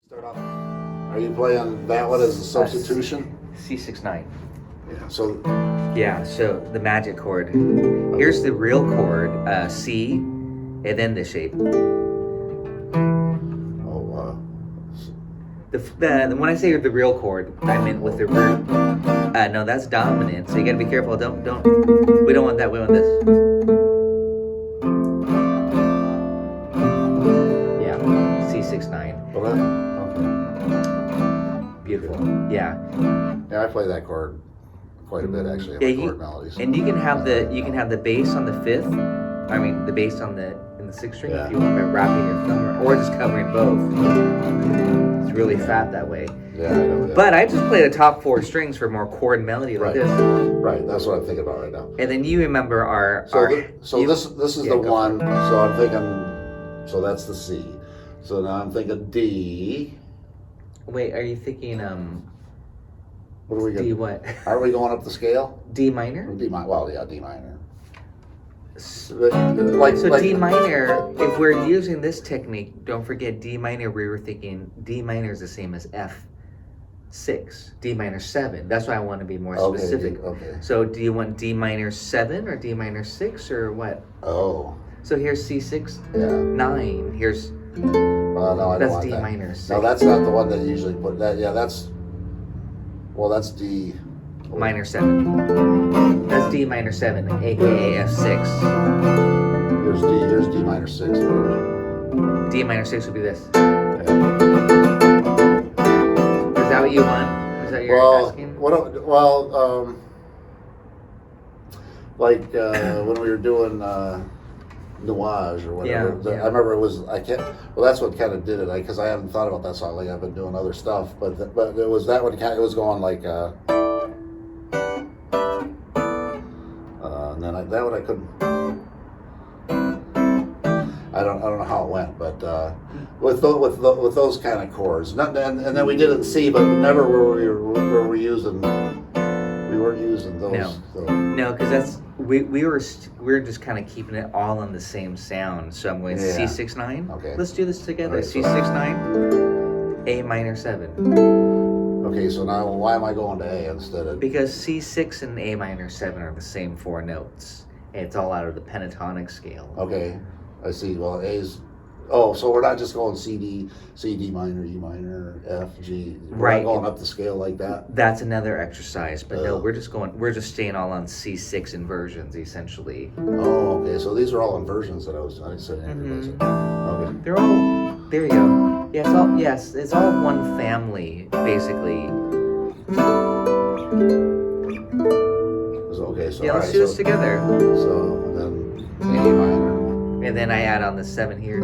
Start off. Are you playing that one as a substitution? C69. Yeah. So. Yeah. So the magic chord. Here's the real chord, C, and then the shape. Oh. The when I say the real chord, I mean with the root. No, that's dominant. So you gotta be careful. Don't. We don't want that. We want this. Yeah. C69. Okay. Beautiful. Yeah. Yeah, I play that chord quite a bit actually. In my chord melodies. And you can have the bass on the fifth. I mean the bass in the sixth string if you want by wrapping your thumb or just covering both. It's really fat that way. Yeah, I know. Yeah. But I just play the top four strings for more chord melody like this. Right. That's what I'm thinking about right now. And then you remember this is the one. So I'm thinking. So that's the C. So now I'm thinking D. Wait, are you thinking What are we D what? Are we going up the scale? D minor? D minor. Well, yeah, D minor. So Like D minor, if we're using this technique, don't forget D minor, we were thinking D minor is the same as F6, D minor 7. That's why I want to be more specific. Okay. So do you want D minor 7 or D minor 6 or what? Oh. So here's C6, Yeah. 9. Here's, no, I don't that's want D that. minor 6. No, that's not the one that you usually put. That that's D. Minor 7. That's D minor 7, aka F6. Here's D minor 6. D minor 6 would be this. Yeah. Is that what you want? Is that your asking? Like when we were doing Nuage or whatever. Yeah. I remember it was that's what kind of did it because I haven't thought about that song. Like I've been doing other stuff, but it was that one. It was going like. And then that one I couldn't. I don't know how it went, but with those kind of chords, and then we did it in C, but never were we using. We weren't using those. No, because that's we were just kind of keeping it all on the same sound. So I'm going C69. Okay. Let's do this together. Right, C69, A minor 7. Okay, so now why am I going to A instead of? Because C6 and A minor 7 are the same 4 notes. And it's all out of the pentatonic scale. Okay, I see. Well, A's. Oh, so we're not just going C, D minor, E minor, F, G. We're not going up the scale like that. That's another exercise, but no, we're just staying all on C6 inversions essentially. Oh, okay. So these are all inversions that I said. Okay. They're all. There you go. Yeah, it's all one family basically. Okay, so yeah, let's do this together. So then A minor. And then I add on the 7 here.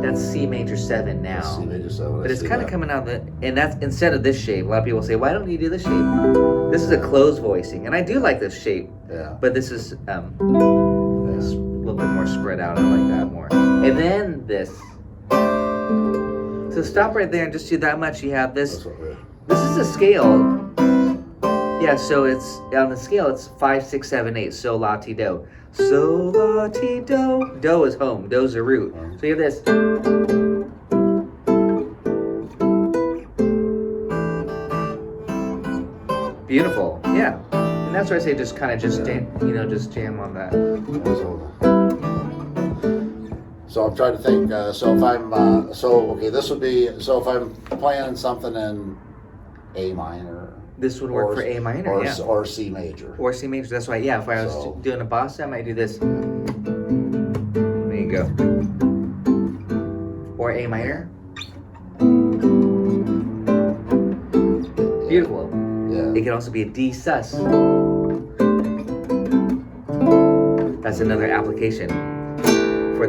That's C major 7 now. C major 7. But it's kind of coming out and that's instead of this shape. A lot of people say, "Why don't you do this shape?" This is a closed voicing, and I do like this shape. Yeah. But this is a little bit more spread out. I like that more. And then this. So stop right there and just do that much. You have this. This is a scale. Yeah, so it's on the scale. It's 5, 6, 7, 8. So la ti do. So la ti do. Do is home. Do's a root. So you have this. Beautiful. Yeah. And that's why I say just kind of just jam on that. So I'm trying to think. So if I'm this would be if I'm playing something in A minor. This would work for A minor, or C major. Or C major. That's why, yeah. If I was doing a bossa, I might do this. There you go. Or A minor. Beautiful. Yeah. It can also be a D sus. That's another application for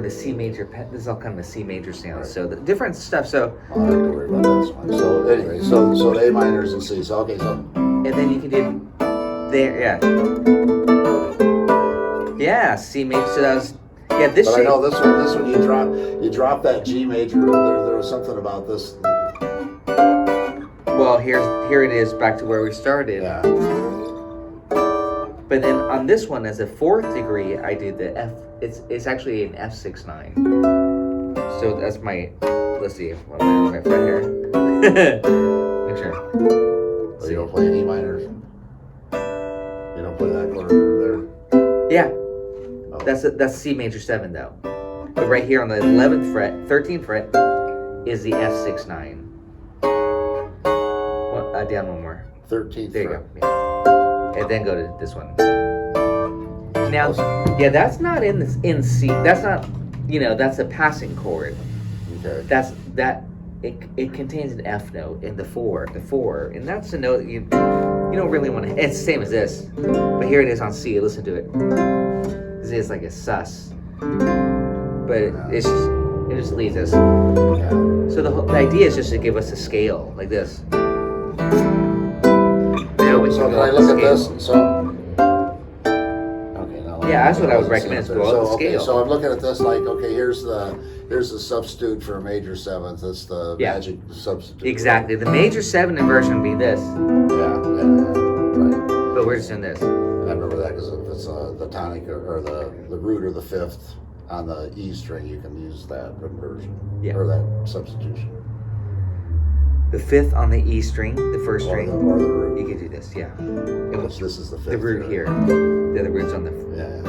the C major. This is all kind of a C major sound. Right. So the different stuff. So I don't have to worry about that one. So anyway, so the A minors and C. So okay, so and then you can do there. Yeah, C major. So that was this. But shape. I know this one you drop that G major. There was something about this. Well, here it is back to where we started. Yeah. But then on this one, as a 4th degree, I do the F. It's actually an F69. So that's my let's see. What am I on my fret here? Make sure. Oh, you don't play an E minor? You don't play that chord there? Yeah, Oh. that's C major 7 though. But right here on the 11th fret, 13th fret, is the F6/9. Down one more. 13th There you fret. go. Yeah. And then go to this one. Now, yeah, that's not in C. That's not, that's a passing chord. Okay. It contains an F note in the 4, and that's a note that you don't really want to. It's the same as this, but here it is on C. Listen to it. It's like a sus, but it just leads us. Yeah. So the idea is just to give us a scale like this. Now we So can can go I up look the at scale. this? So. Okay, now. Yeah, that's what I would recommend is go up the scale. So I'm looking at this like, okay, here's the substitute for a major 7th. It's the magic substitute. Exactly. The major 7 inversion would be this. Yeah, right. But we're just in this. And I remember that because if it's the tonic or the root or the 5th on the E string, you can use that inversion or that substitution. The 5th on the E string, the 1st string. Or the root. You could do this, yeah. This is the 5th. The root here. The other root's on the. Yeah.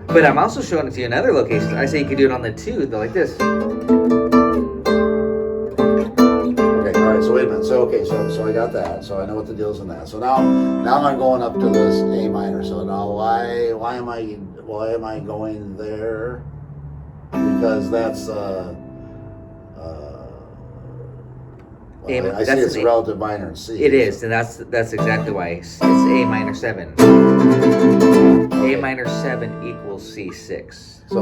But I'm also showing it to you in other locations. I say you could do it on the 2, like this. Okay, all right. So wait a minute. So so I got that. So I know what the deal is in that. So now I'm going up to this A minor. So now why am I going there? Because that's I see it's a relative minor in C. It is, and that's exactly why it's A minor 7. Okay. A minor 7 equals C6. So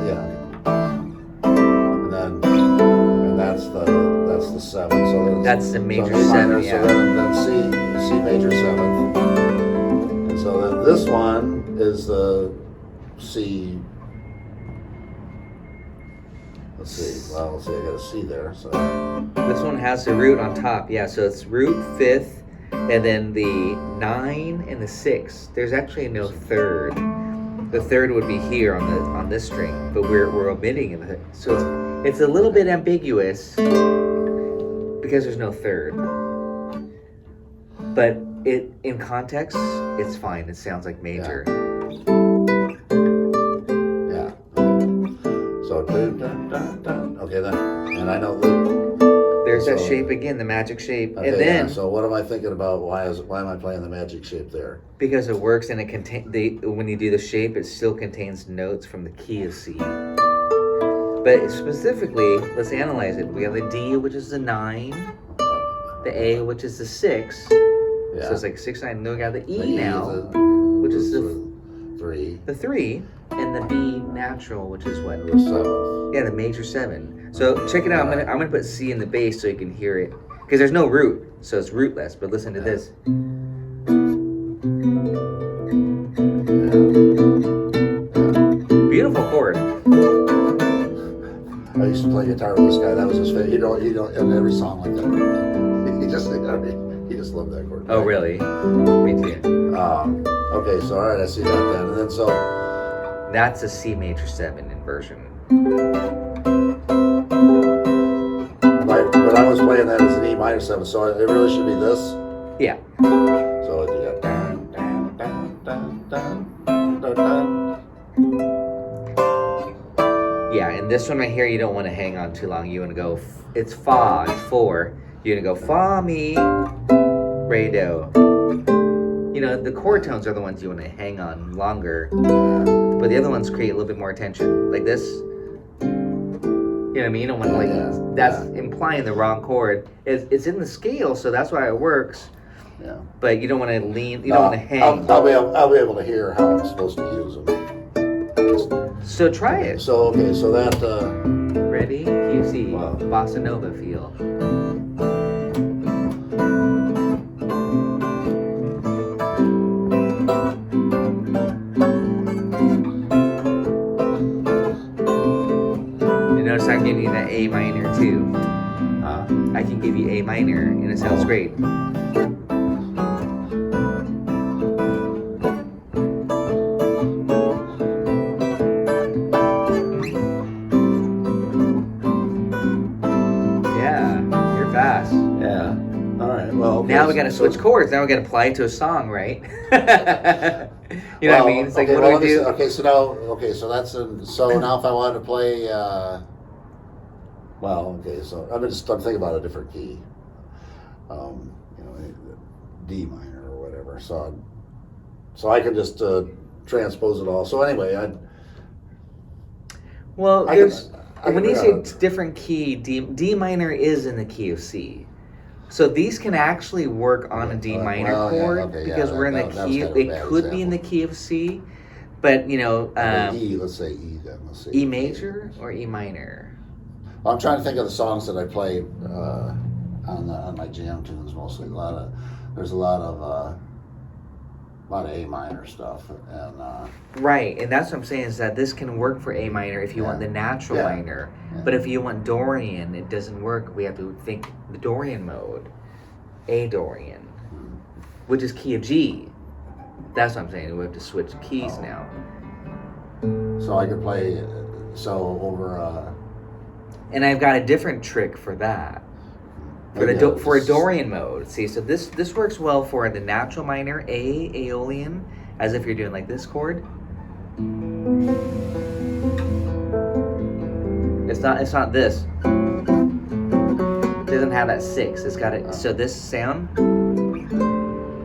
yeah, and that's the 7. So that's the major so A minor, 7. Yeah. So then C major 7th, and so then this one is the C. Let's see. Well, let's see. I got a C there. So This one has the root on top. Yeah, so it's root 5th, and then the 9 and the 6. There's actually no 3rd. The 3rd would be here on this string, but we're omitting it. So it's a little bit ambiguous because there's no 3rd. But in context, it's fine. It sounds like major. Yeah. So okay then, and I know there's that shape again, the magic shape, okay, and then so what am I thinking about? Why am I playing the magic shape there? because it works and when you do the shape, it still contains notes from the key of C. But specifically, let's analyze it. We have the D, which is the 9, the A, which is the 6. Yeah. So it's like 6, 9. Then we got the E The now, which is the 3. the 3, and the B natural, which is what? The 7th. Yeah, the major 7. So check it out. I'm gonna put C in the bass so you can hear it, because there's no root, so it's rootless. But listen to this. Beautiful chord. I used to play guitar with this guy. That was his favorite. You don't in every song like that. He just loved that chord. Oh, really? Me too. Okay, so all right, I see that then, and then so That's a C major 7 inversion. but I was playing that as an E minor 7, so it really should be this. Yeah. So you got dun, dun, dun, dun, dun, dun, dun. Yeah, and this one right here, you don't want to hang on too long. You want to go, it's Fa, it's 4. You're going to go Fa, Mi, Re, Do. The chord tones are the ones you want to hang on longer. But the other ones create a little bit more tension. Like this. You know what I mean? You don't want to that's implying the wrong chord. It's in the scale, so that's why it works. Yeah. But you don't want to lean, you don't want to hang. I'll be able to hear how I'm supposed to use them. So try it. So okay, so that Ready? You see, Wow. bossa nova feel. You notice I'm giving you that A minor too. I can give you A minor and it sounds great. we got to switch chords. Now we got to apply it to a song, right? You know what I mean? It's like, okay, what do we do? So that's so now if I wanted to play, so I'm thinking about a different key, D minor or whatever. So I can just transpose it all. So anyway, when you say different key, D minor is in the key of C. So these can actually work on a D minor chord because we're in the key. It could be in the key of C, but E. Let's say E then. Let's say E major or E minor. I'm trying to think of the songs that I play on my jam tunes mostly. There's a lot of A minor stuff and right, and that's what I'm saying is that this can work for A minor if you want the natural minor, but if you want Dorian, it doesn't work. We have to think the Dorian mode, A Dorian, which is key of G. That's what I'm saying. We have to switch keys now. So I could play over. And I've got a different trick for that. For a Dorian mode. See, so this works well for the natural minor, Aeolian, as if you're doing like this chord. It's not this. It doesn't have that 6. It's got it. So this sound,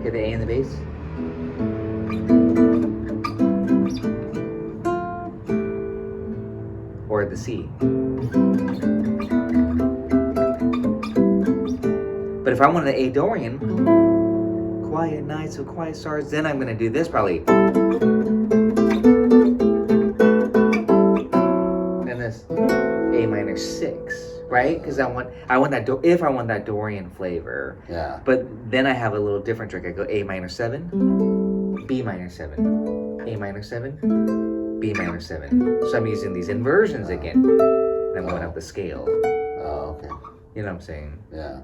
hit the A in the bass. Or the C. But if I wanted the A Dorian, quiet nights of quiet stars, then I'm going to do this probably. And this A minor 6, right? Because I want that Dorian flavor. Yeah. But then I have a little different trick. I go A minor 7, B minor 7, A minor 7, B minor 7. So I'm using these inversions again. And I'm going up the scale. Oh, okay. You know what I'm saying? Yeah.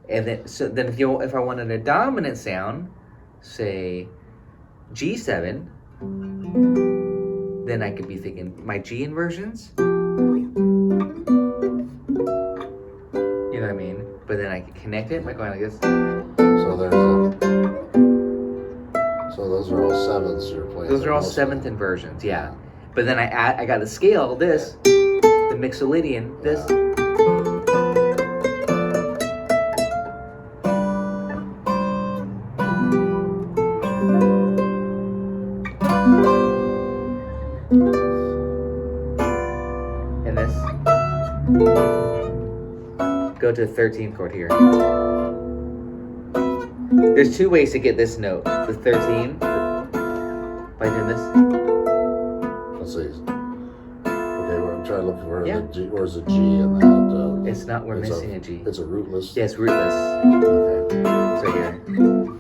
And then if I wanted a dominant sound, say G7, then I could be thinking my G inversions. You know what I mean? But then I could connect it by going like this. So those are all sevenths you're playing. Those are all seventh inversions, yeah. But then I got the scale, this, the Mixolydian, this. And this. Go to the 13th chord here. There's 2 ways to get this note. The 13 by doing this. Let's see. Okay, I'm trying to look for the G. Where's the G in that? It's not. We're missing a G. It's a rootless. Yes, rootless. Okay. So here,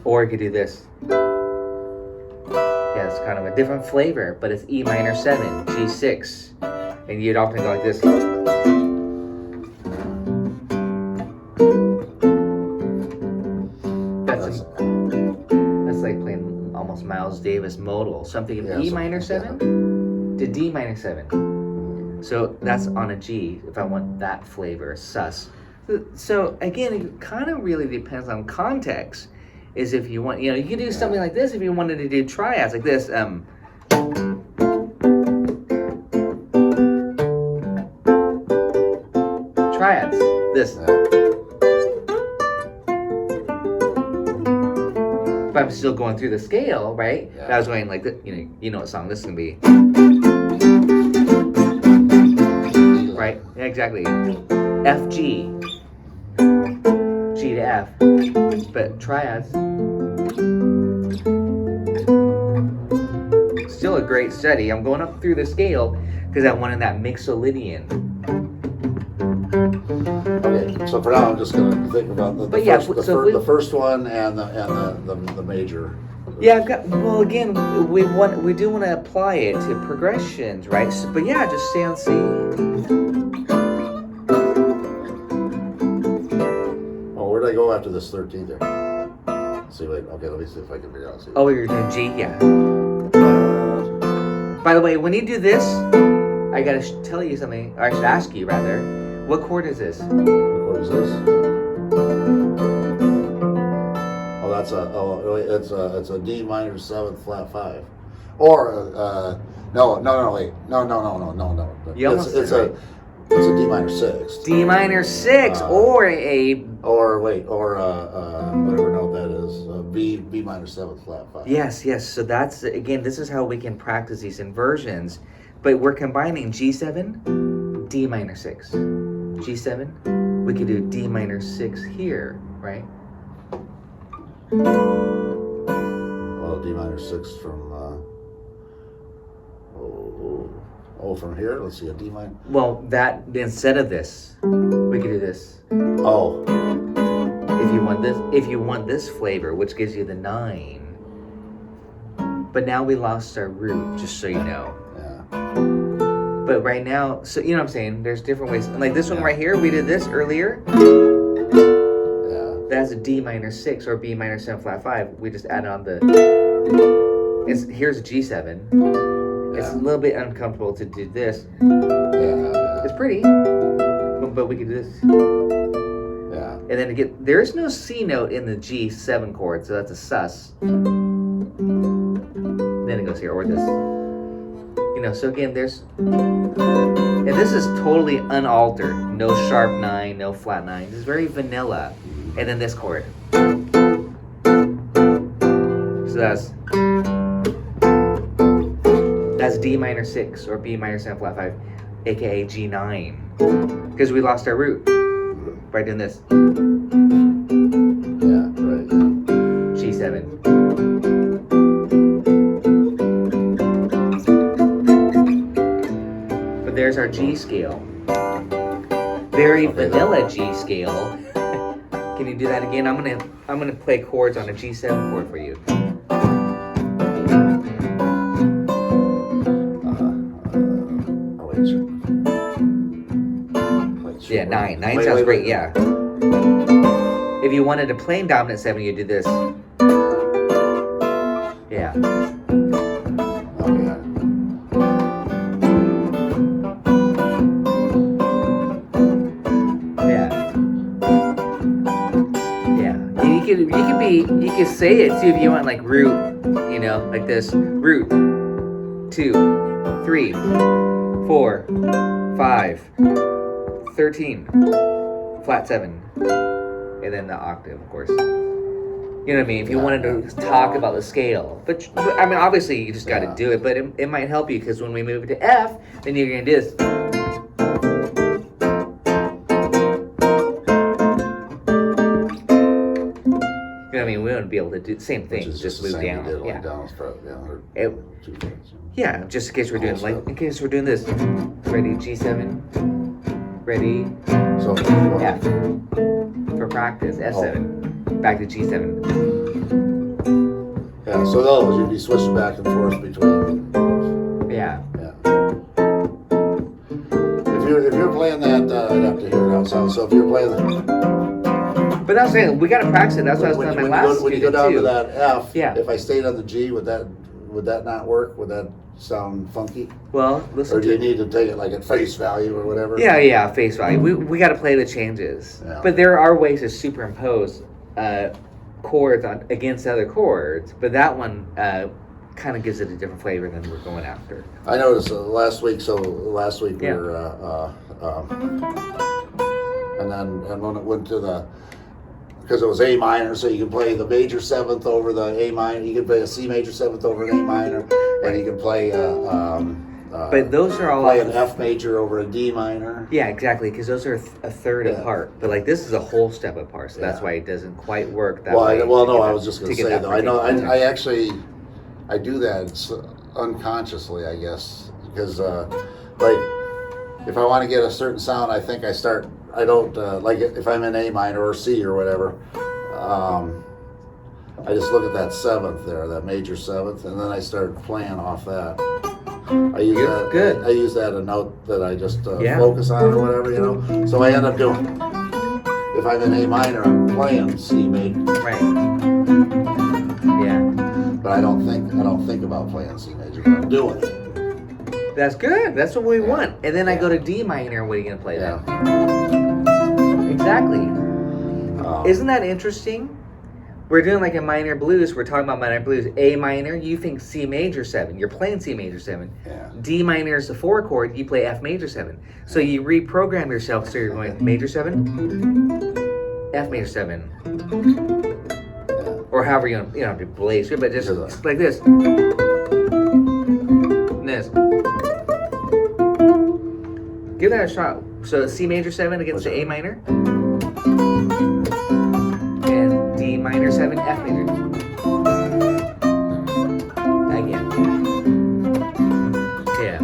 or you could do this. Yeah, it's kind of a different flavor, but it's E minor 7, G6, and you'd often go like this. That's like playing almost Miles Davis modal. Something in E minor 7 to D minor 7. So that's on a G if I want that flavor, sus. So again, it kind of really depends on context. Is if you want, you can do something like this if you wanted to do triads like this. Triads, this. But I'm still going through the scale, right? Yeah. I was going like this, you know what song this is gonna be. Right? Yeah, exactly. F, G. G to F. But triads. Still a great study. I'm going up through the scale because I wanted that Mixolydian. Okay, so for now I'm just going to think about the first one and the major. Yeah, again, we do want to apply it to progressions, right? So, but yeah, just stay on C. Oh, where did I go after this 13th there? See, wait, okay, let me see if I can figure out. Oh, you're doing G, yeah. By the way, when you do this, I gotta tell you something, or I should ask you rather, what chord is this? What chord is this? that's it's a D minor 7th flat 5, or wait, no. You almost It's did, a it's a D minor 6. D minor 6, or whatever note that is, B minor 7th flat 5. Yes. So that's, again, this is how we can practice these inversions, but we're combining G7, D minor 6, G7. We could do D minor 6 here, right? Well, D minor 6 from from here. Let's see, a D minor. Well, that instead of this, we could do this. Oh. If you want this flavor, which gives you the 9. But now we lost our root, just so you know. Yeah. But right now, so you know what I'm saying, there's different ways. Like this one right here, we did this earlier. Yeah. That's a D minor 6 or B minor 7 flat 5. We just add on here's a G7. It's a little bit uncomfortable to do this. Yeah. It's pretty, but we could do this. Yeah. And then there's no C note in the G7 chord, so that's a sus. Then it goes here, or this. You know, so again, and this is totally unaltered. No sharp 9, no flat 9. It's very vanilla. And then this chord. So that's D minor 6 or B minor 7 flat 5, aka G9. Because we lost our root by doing this. Yeah, right. G7. But there's our G scale. Very vanilla G scale. Can you do that again? I'm gonna play chords on a G7 chord for you. Yeah, 9. 9 sounds great. Yeah. If you wanted a plain dominant 7, you do this. Yeah. You could say it too if you want, like root, you know, like this. Root 2, 3, 4, 5, 13, flat 7, and then the octave, of course. You know what I mean? If you wanted to talk about the scale, but I mean, obviously you just got to do it. But it might help you because when we move to F, then you're gonna do this. You know what I mean? We wouldn't be able to do the same thing, just move down. Yeah, just in case we're doing this. Ready, G7. Ready. So F for practice. F7. Back to G7. Yeah. So those you'd be switching back and forth between. Yeah. If you're playing that, I'd have to hear it out. So if you're playing that. But that's saying we gotta practice it. That's what I was telling my last when you go down too. to that F, Yeah. if I stayed on the G, would that not work? Would that sound funky? Well, listen. Or do you need to take it like at face value or whatever? Yeah, face value. We got to play the changes. Yeah. But there are ways to superimpose chords against other chords. But that one kind of gives it a different flavor than we're going after. I noticed last week. We were, and when it went to because it was A minor, so you can play the major 7th over the A minor. You can play a C major 7th over an A minor, and you can play. But those are all play an F major over a D minor. Yeah, exactly, because those are a third apart. But like this is a whole step apart, so that's why it doesn't quite work that way. I was just going to say though. I know I actually do that unconsciously, I guess, because like if I want to get a certain sound, I think I don't like it if I'm in A minor or C or whatever. I just look at that 7th there, that major 7th, and then I start playing off that. I use that a note that I just focus on or whatever, you know. So I end up doing. If I'm in A minor, I'm playing C major. Right. Yeah. But I don't think about playing C major. But I'm doing it. That's good. That's what we want. And then I go to D minor. What are you gonna play then? Exactly. Isn't that interesting? We're doing like a minor blues. We're talking about minor blues. A minor, you think C major 7. You're playing C major 7. Yeah. D minor is the 4 chord. You play F major 7. So you reprogram yourself. So you're going major 7, F major 7, or however you don't do blaze, but just like this. And this. Give that a shot. So C major 7 against the A minor. And D minor 7, F major. Again. Yeah.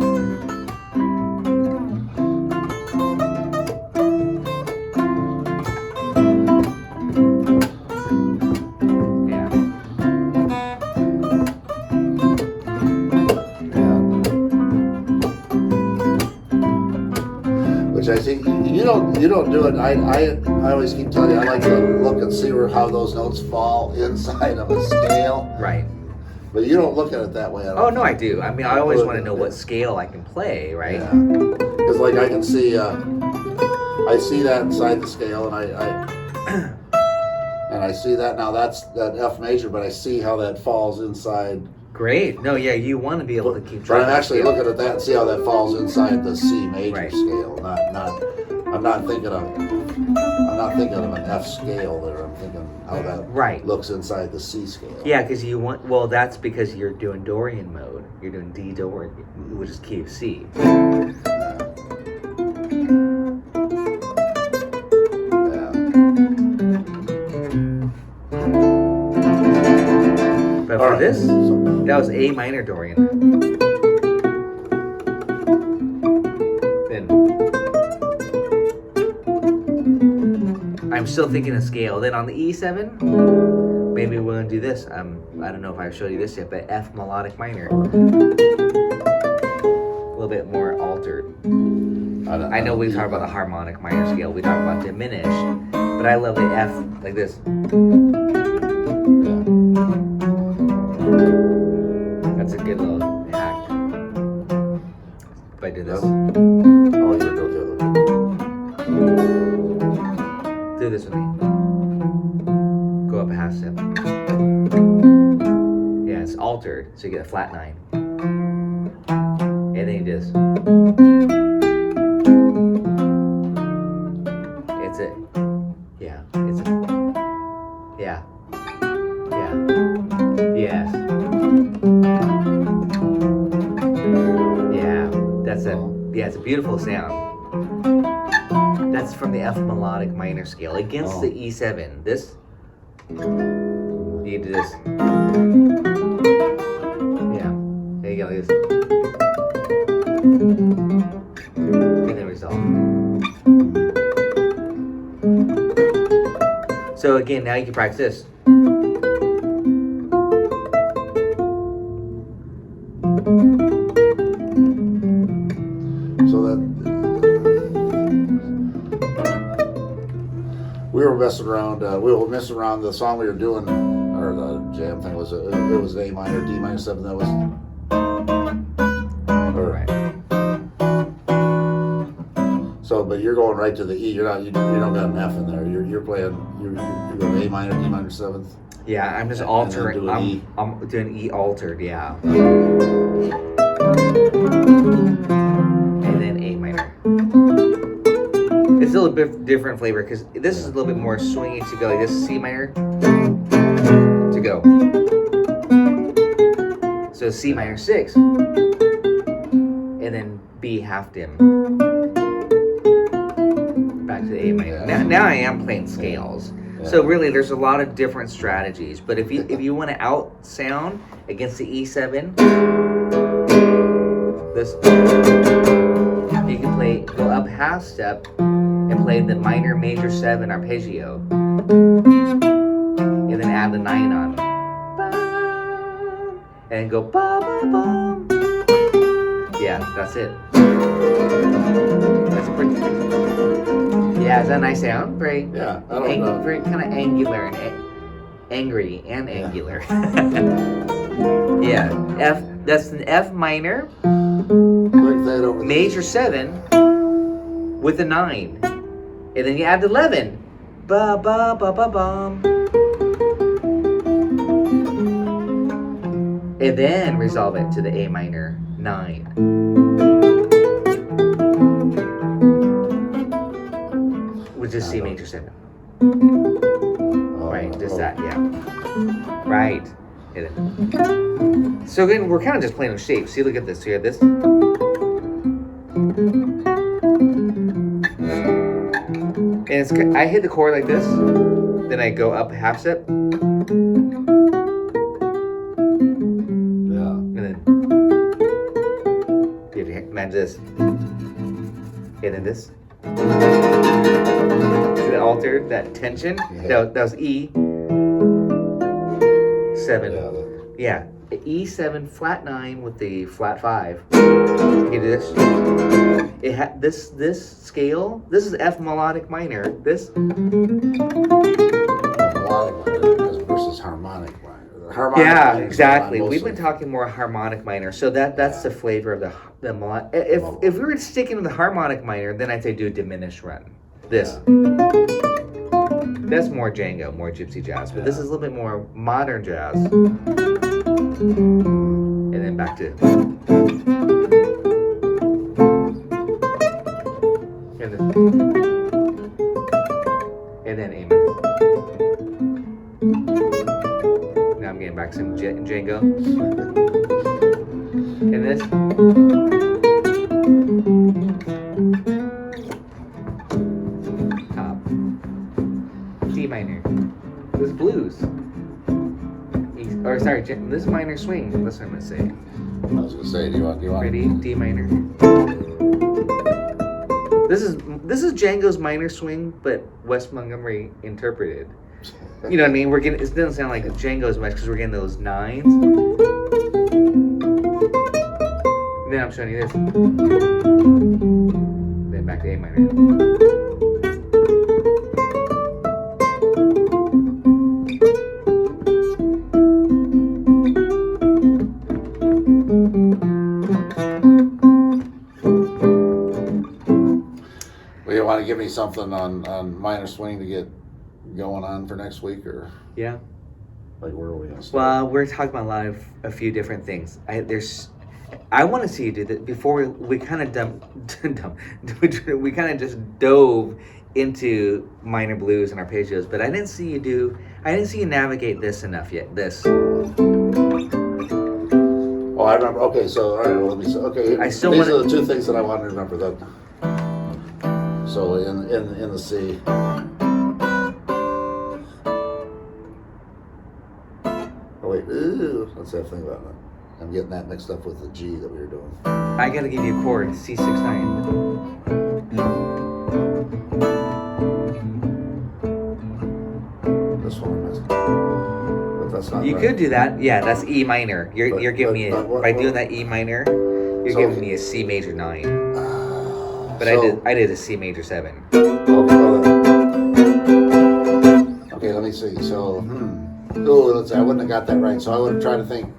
Yeah. Which I think you don't do it. I always keep telling you I like to look and see how those notes fall inside of a scale. Right. But you don't look at it that way. Oh no, I do. I mean, I always want to know what scale I can play, right? Yeah. Because like I can see, I see that inside the scale, and I see that now. That's that F major, but I see how that falls inside. Great. No, yeah, you want to be able to keep But track. I'm actually looking at that and see how that falls inside the C major Right. scale. I'm not thinking of an F scale there. I'm thinking how that Right. looks inside the C scale. Yeah, because you want. Well, that's because you're doing Dorian mode. You're doing D Dorian, which is key of C. But for this, that was A minor Dorian. Then I'm still thinking of scale. Then on the E7, maybe we're gonna do this. I don't know if I've showed you this yet, but F melodic minor, a little bit more altered. I know we talk about the harmonic minor scale. We talk about diminished, but I love the F like this. That's a good little hack. If I do this, Oh, you're the other. do this with me. Go up a half step. Yeah, it's altered, so you get a flat 9. And then you do this. It's a, yeah, it's a, yeah, yeah, yes. It's a beautiful sound. That's from the F melodic minor scale against the E7. This, you do this. Yeah, there you go. This. And then resolve. So again, now you can practice this. So that we were messing around. The song we were doing, or the jam thing was it was A minor, D minor 7. That was. Right. So, but you're going right to the E. You don't got an F in there. You're playing. You're going A minor, D minor 7th. Yeah, I'm just And altering. then do an E. I'm doing E altered. Yeah. And then A minor. It's a little bit different flavor because this is a little bit more swingy to go. Like this is C minor to go. So C minor 6, and then B half dim. Back to the A minor. Now I am playing scales. So really, there's a lot of different strategies. But if you want to out sound against the E7, this you can go up half step and play the minor major 7 arpeggio, and then add the 9 on, and go ba ba ba. Yeah, that's it. That's pretty. Yeah, is that a nice sound? Very. Yeah, I don't know. Very kind of angular and angry and angular. Yeah, F. That's an F minor, Click that over. major 7, with a 9, and then you add 11. Ba ba ba ba bum. and then resolve it to the A minor 9. Which is C major 7. Right, just that, yeah. Right. And then, so again, we're kind of just playing with shapes. See, look at this. You have this. And it's, I hit the chord like this, then I go up a half step. Yeah. And then you have to imagine this. And then this. See the alter, that tension? Yeah. That was E. 7. Yeah. Yeah. E7 flat 9 with the flat 5. You do this. It had this scale. This is F melodic minor. This Melodic minor versus harmonic minor. Harmonic yeah, minor exactly. mostly. We've been talking more harmonic minor, so that's the flavor of the melodic. If we were sticking with the harmonic minor, then I'd say do a diminished run. This. That's more Django, more gypsy jazz, but this is a little bit more modern jazz. And then back to. And then A minor. Now I'm getting back to some Django. And this. Top. D minor. This is blues. Or sorry, this is minor swing. That's what I'm gonna say. I was gonna say, do you want? Ready? D minor. This is Django's minor swing, but Wes Montgomery interpreted. You know what I mean? We're getting. It doesn't sound like Django's much because we're getting those 9s. Then I'm showing you this. Then back to A minor. Well, you want to give me something on minor swing to get going on for next week, or Yeah. like where are we gonna start? Well, we're talking about a few different things. I want to see you do that before we kind of we kind of just dove into minor blues and arpeggios, but I didn't see you navigate this enough yet. This. Oh, I remember. Okay, so all right. Well, let me. Okay, these are the two things that I wanted to remember. That. So in the C. Oh wait, let's have a think about that. I'm getting that mixed up with the G that we were doing. I gotta give you a chord, C69. This one I missed. But that's not You right. could do that. Yeah, that's E minor. You're giving me by doing that E minor, you're giving me a C major 9. But I did a C major 7. Okay, let me see. So, let's see. I wouldn't have got that right. So I would have tried to think.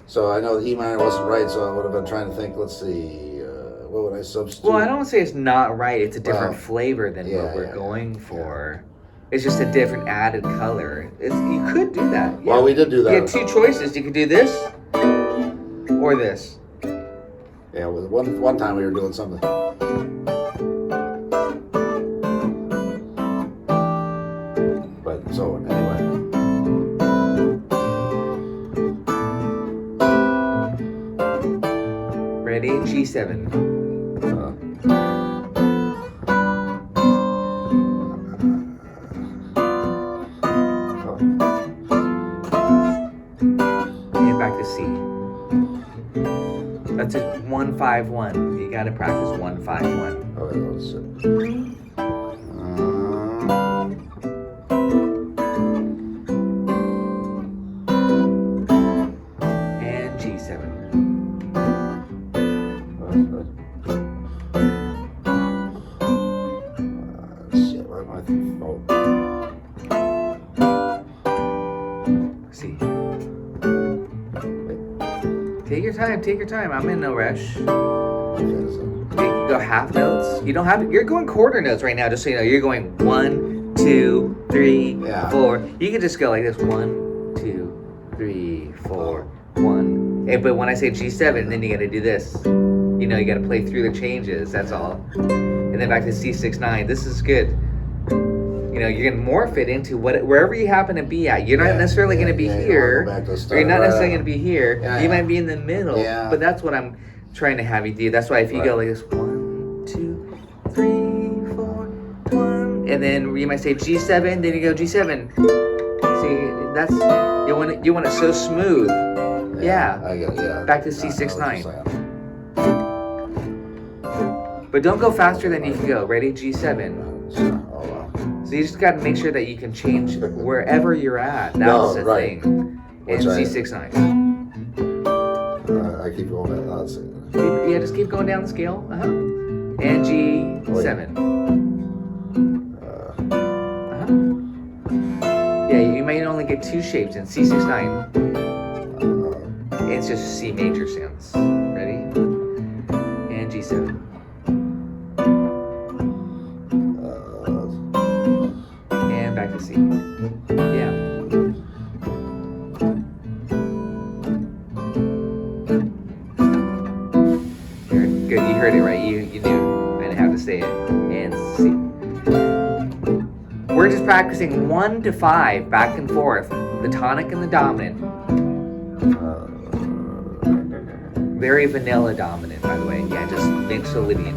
So I know the E minor wasn't right. So I would have been trying to think. Let's see. What would I substitute? Well, I don't say it's not right. It's a different flavor than what we're going for. It's just a different added color. You could do that. Yeah. Well, we did do that. You had 2 choices. You could do this or this. Yeah, one time we were doing something. But so anyway. Ready? G7. And back to C. That's a 1-5-1. You gotta practice 1-5-1. Okay, let's see. And G7. Shit, why am I thinking? Oh. C. Take your time. I'm in no rush. You can go half notes. You don't have to. You're going quarter notes right now, just so you know. You're going 1, 2, 3, 4. You can just go like this: 1, 2, 3, 4, 1, But when I say G7, then you got to do this. You know, you got to play through the changes. That's all. And then back to C6-9. This is good. You know, you're gonna morph it into wherever you happen to be at. You're not necessarily gonna be here, or you're not necessarily gonna be here. You might be in the middle, but that's what I'm trying to have you do. That's why if you go like this, 1, 2, 3, 4, 1, and then you might say G7, then you go G7. See, that's you want it so smooth. Yeah. I get it, yeah. Back to C6-9. But don't go faster than you can go. Ready? G7. So you just got to make sure that you can change wherever you're at. That's the thing. And C6-9. I keep going down. Let's see. Yeah, just keep going down the scale. And G7. Yeah, you may only get 2 shapes in C6-9. It's just C major sounds. Ready? And G7. Back to C. Yeah. Good. You heard it right. You knew I didn't have to say it. And C. We're just practicing 1 to 5 back and forth. The tonic and the dominant. Very vanilla dominant, by the way. Yeah, just mixolydian.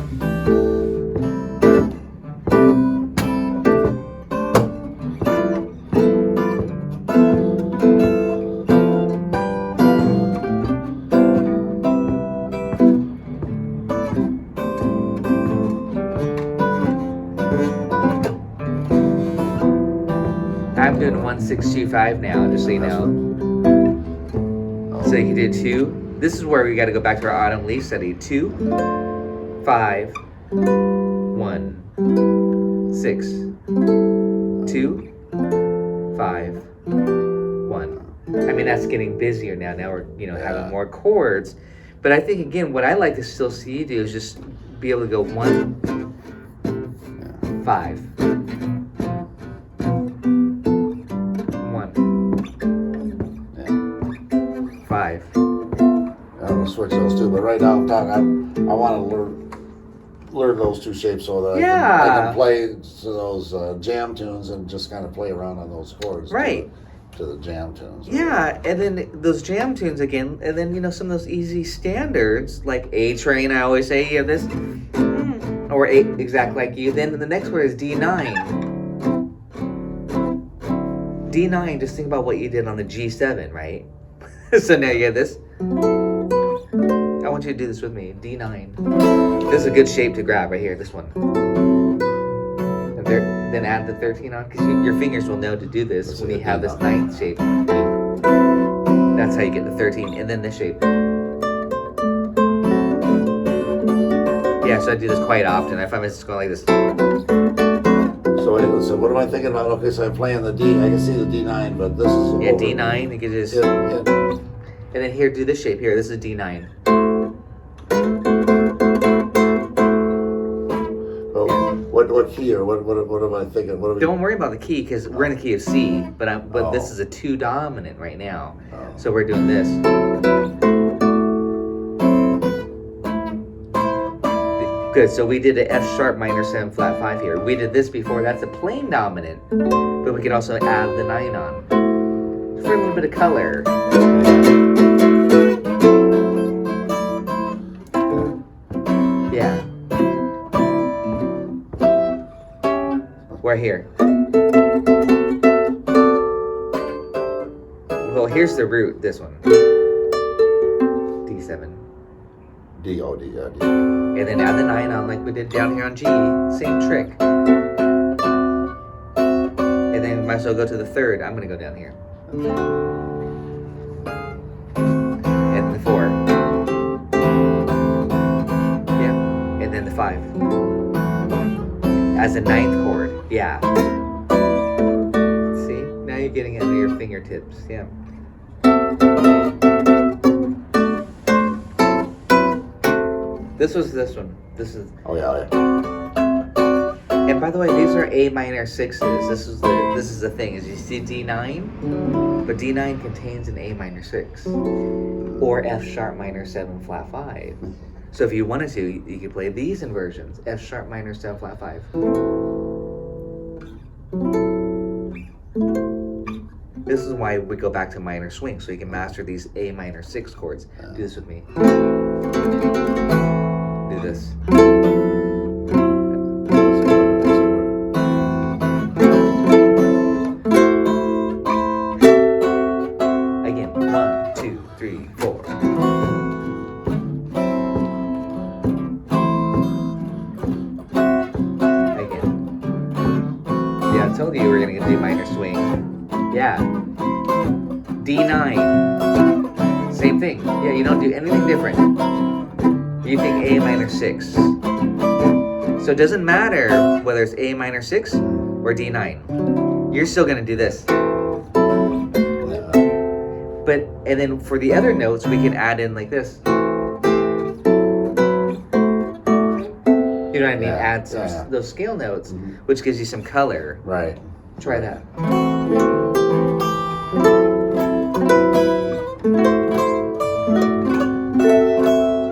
I'm doing 1-6-2-5 now, just so you know. So you can do 2. This is where we got to go back to our autumn leaf study. 2, 5, 1, 6, 2, 5, 1. I mean, that's getting busier now. Now we're having more chords. But I think again, what I like to still see you do is just be able to go 1, 5. 5. I'm gonna switch those two, but right now I'm talking. I want to learn those 2 shapes so that I can play to those jam tunes and just kind of play around on those chords. Right. To the jam tunes. Yeah, and then those jam tunes again, and then some of those easy standards like A train. I always say you have this, or A exact like you. Then the next word is D9. D9. Just think about what you did on the G7, right? So now you have this. I want you to do this with me. D9. This is a good shape to grab right here. This one. And then add the 13 on, because your fingers will know to do this when you have this 9th shape. That's how you get the 13, and then this shape. Yeah, so I do this quite often. I find myself going like this. So what am I thinking about? Okay, so I'm playing the D. I can see the D9, but this is D9. You can just and then here, do this shape here. This is D9. What key or what am I thinking? Don't worry about the key, because we're in the key of C, but this is a 2 dominant right now. So we're doing this. Good. So we did an F sharp minor 7 flat 5 here. We did this before. That's a plain dominant, but we could also add the 9 on for a little bit of color. Yeah. We're here. Well, here's the root, this one. D7. D. And then add the 9 on like we did down here on G. Same trick. And then might as well go to the 3rd. I'm going to go down here. And the 4. Yeah. And then the 5. As a 9th chord. Yeah. See? Now you're getting it into your fingertips. Yeah. This was this one. This is. Oh yeah. And by the way, these are A minor 6s. This is the thing. Is you see D9? But D9 contains an A minor 6 or F sharp minor 7 flat 5. So if you wanted to, you could play these inversions: F sharp minor 7 flat 5. This is why we go back to minor swing, so you can master these A minor 6 chords. Do this with me. Do this. Again, 1, 2, 3, 4. Again. Yeah, I told you we were gonna do minor swing. Yeah. D9. Same thing. Yeah, you don't do anything different. You think A minor 6. So it doesn't matter whether it's A minor 6 or D9. You're still going to do this. But, and then for the other notes, we can add in like this. You know what I mean? Add some those scale notes, which gives you some color. Right. Try that.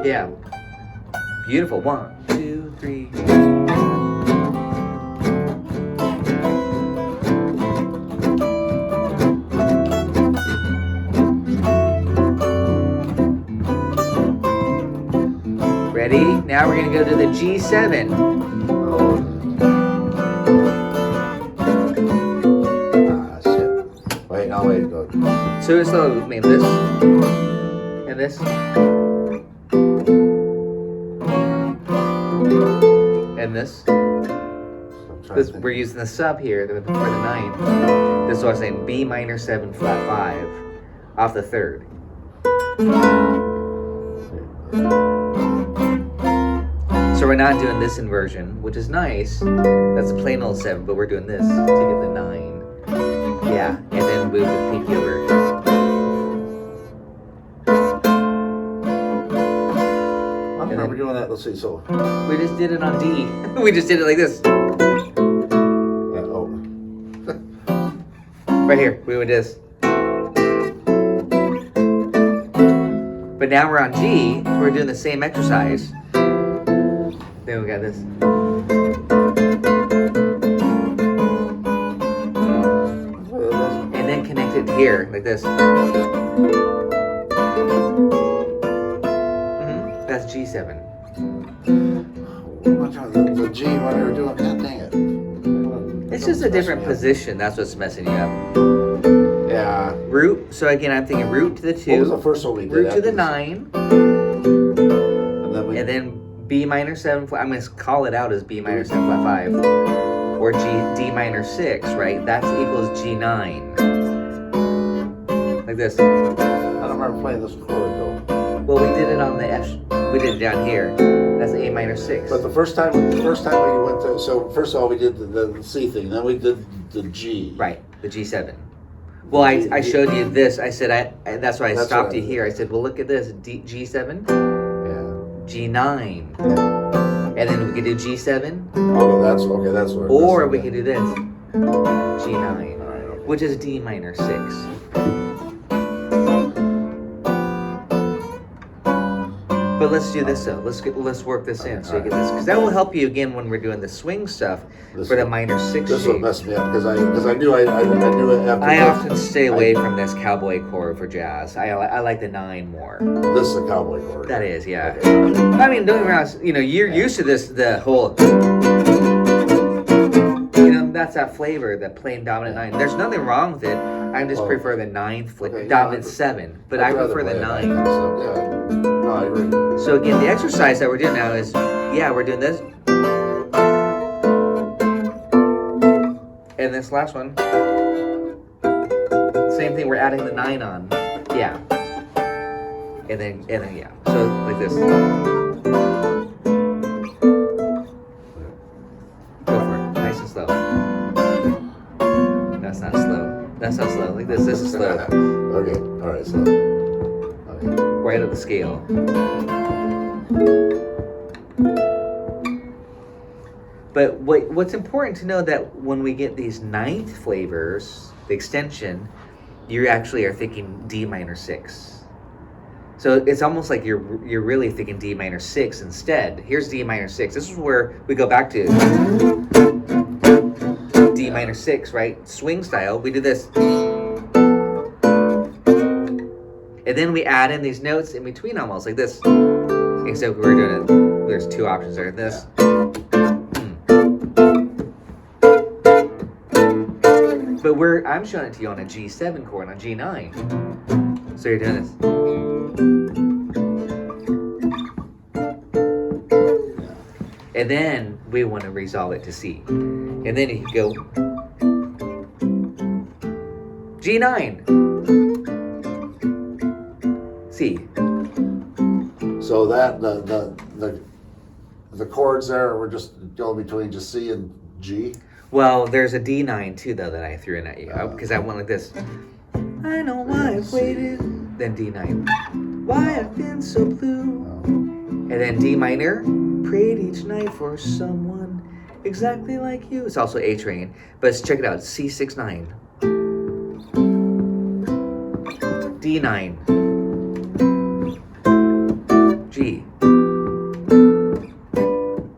Yeah. Beautiful. 1, 2, 3. Ready? Now we're going to go to the G7. Shit. Wait, no, wait, go. So it's made this and this and this. We're using the sub here for the 9th. This is what I'm saying: B minor 7 flat 5 off the 3rd. So we're not doing this inversion, which is nice. That's a plain old 7, but we're doing this to get the 9. Yeah, and then move the pinky over. I remember doing that. Let's see. So We just did it on D. We just did it like this. Right here, we would this. But now we're on G, so we're doing the same exercise. Then we got this. And then connect it here, like this. That's G7. The G when we were doing that, dang it. It's just a different position. That's what's messing you up. Yeah. Root. So again, I'm thinking root to the 2. What was the first one we did? Root to the 9. And then B minor 7 flat. I'm going to call it out as B minor 7 flat 5. Or D minor 6, right? That equals G9. Like this. I don't remember playing this chord though. Well, we did it on the F. We did it down here. That's A minor 6. But the first time we went to, so first of all we did the C thing, then we did the G. Right, the G7. Well, I showed you this. I said that's why I stopped you here. I said, well, look at this. G7. Yeah. G9. Yeah. And then we could do G7. Okay, that's where. Or we could do this. G9. All right, okay. Which is D minor 6. But let's do this though. Let's work this in so you get this, because that will help you again when we're doing the swing stuff for the minor 6 This shape. will mess me up because I knew it after. I often stay away from this cowboy chord for jazz. I like the 9 more. This is a cowboy chord. That is, yeah. Okay. I mean, don't get me wrong. You know, you're used to this. The whole. You know, that's that flavor, the plain dominant 9. There's nothing wrong with it. I just prefer the 9th dominant 7, but I prefer the 9. No, I agree. So again, the exercise that we're doing now is, we're doing this. And this last one, same thing, we're adding the 9 on. Yeah. And then yeah. So like this. Go for it. Nice and slow. That's not slow. That's not slow. Like this. This is slow. Okay. All right. Slow. Okay. Right up the scale. But what's important to know that when we get these 9th flavors, the extension, you actually are thinking D minor 6. So it's almost like you're really thinking D minor 6 instead. Here's D minor 6. This is where we go back to D minor 6, right? Swing style. We do this. And then we add in these notes in between almost like this. Except we're doing it. There's two options there. This. But I'm showing it to you on a G7 chord, on a G9. So you're doing this. And then we want to resolve it to C. And then you go G9. C. So that the chords there were just go between just C and G. Well, there's a D9 too, though, that I threw in at you because I went like this. I know why I've waited. Then D9. Why I've been so blue. And then D minor. Prayed each night for someone exactly like you. It's also A train, but let's check it out. C6-9. D9. G.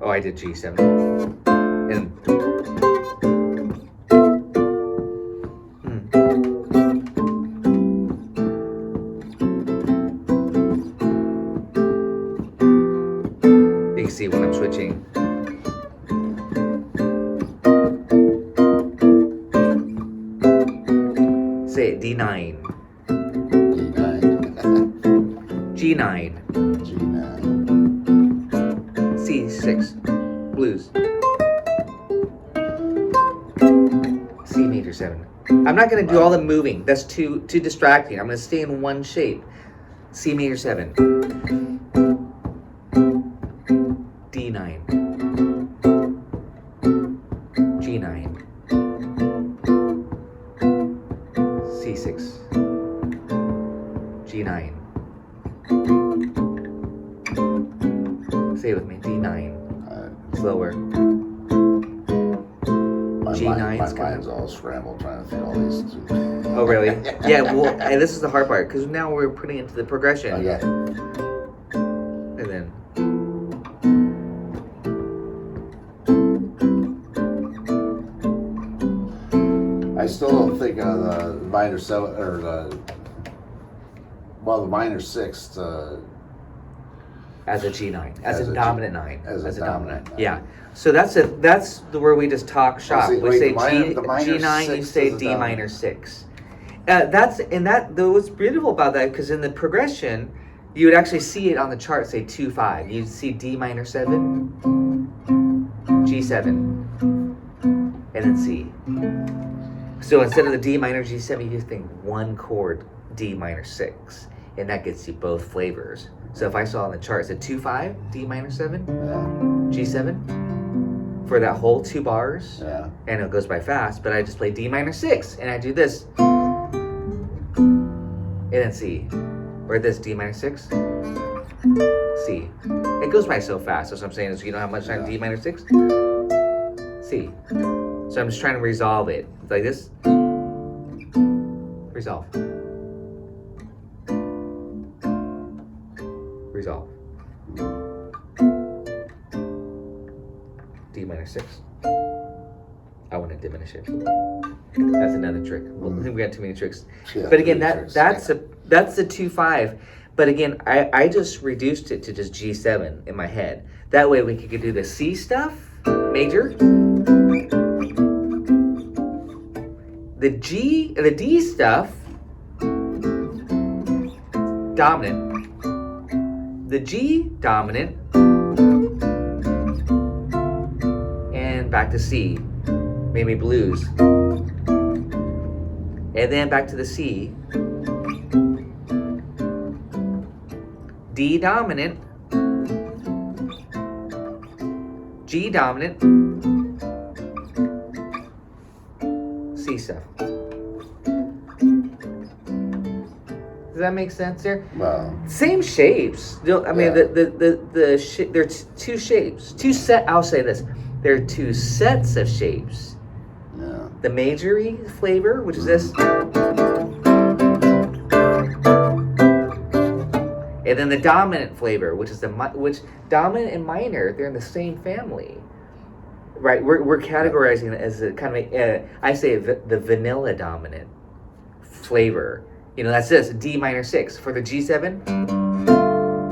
Oh, I did G7. And you can see when I'm switching. Say it, D9. D9. G9. G9. C6. Blues. C major 7. I'm not going to do all the moving. That's too distracting. I'm going to stay in one shape. C major 7. D9. G9. C6. G9. Say it with me. D9. Slower. My mind's all scrambled trying to fit all these two. Oh, really? Yeah, well, and this is the hard part, because now we're putting into the progression. Okay. And then. I still don't think the minor 7, or the minor 6, As a G9, as a dominant 9, as a dominant 9. Yeah. So that's where we just talk shop. see, We wait, say the minor G9, you 6 say is a D dominant. minor 6. What's beautiful about that, because in the progression, you would actually see it on the chart, say 2-5. You'd see D minor 7, G7, and then C. So instead of the D minor G7, you just think one chord D minor 6, and that gets you both flavors. So if I saw on the chart, it said 2-5, D minor 7, G7, for that whole 2 bars, and it goes by fast, but I just play D minor 6, and I do this, and then C, or this D minor 6, C. It goes by so fast, that's what I'm saying, is you don't have much time, D minor 6, C. So I'm just trying to resolve it, it's like this, resolve. Resolve. D minor 6. I want to diminish it. That's another trick. We got too many tricks. Yeah, but again, that's the 2-5. But again, I just reduced it to just G7 in my head. That way we could do the C stuff, major. The D stuff, dominant. The G, dominant, and back to C, maybe blues, and then back to the C, D dominant, G dominant, C stuff. Does that make sense there? Well, same shapes. I mean, there's two shapes. I'll say this. There are 2 sets of shapes. yeah. The majory flavor, which is this, And then the dominant flavor, which is which dominant and minor, they're in the same family, right? We're categorizing it as a kind of I say the vanilla dominant flavor. That's this D minor 6 for the G7.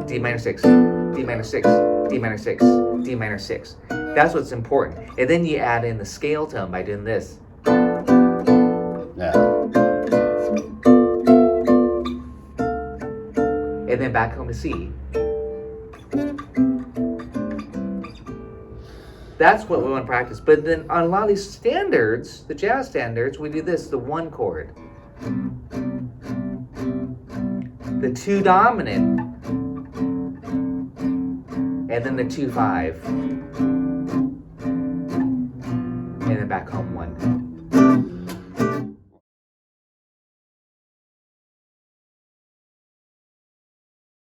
D minor 6, D minor 6, D minor 6, D minor 6. That's what's important. And then you add in the scale tone by doing this. Yeah. And then back home to C. That's what we want to practice. But then on a lot of these standards, the jazz standards, we do this, the 1 chord. The 2 dominant. And then the 2/5. And then back home 1.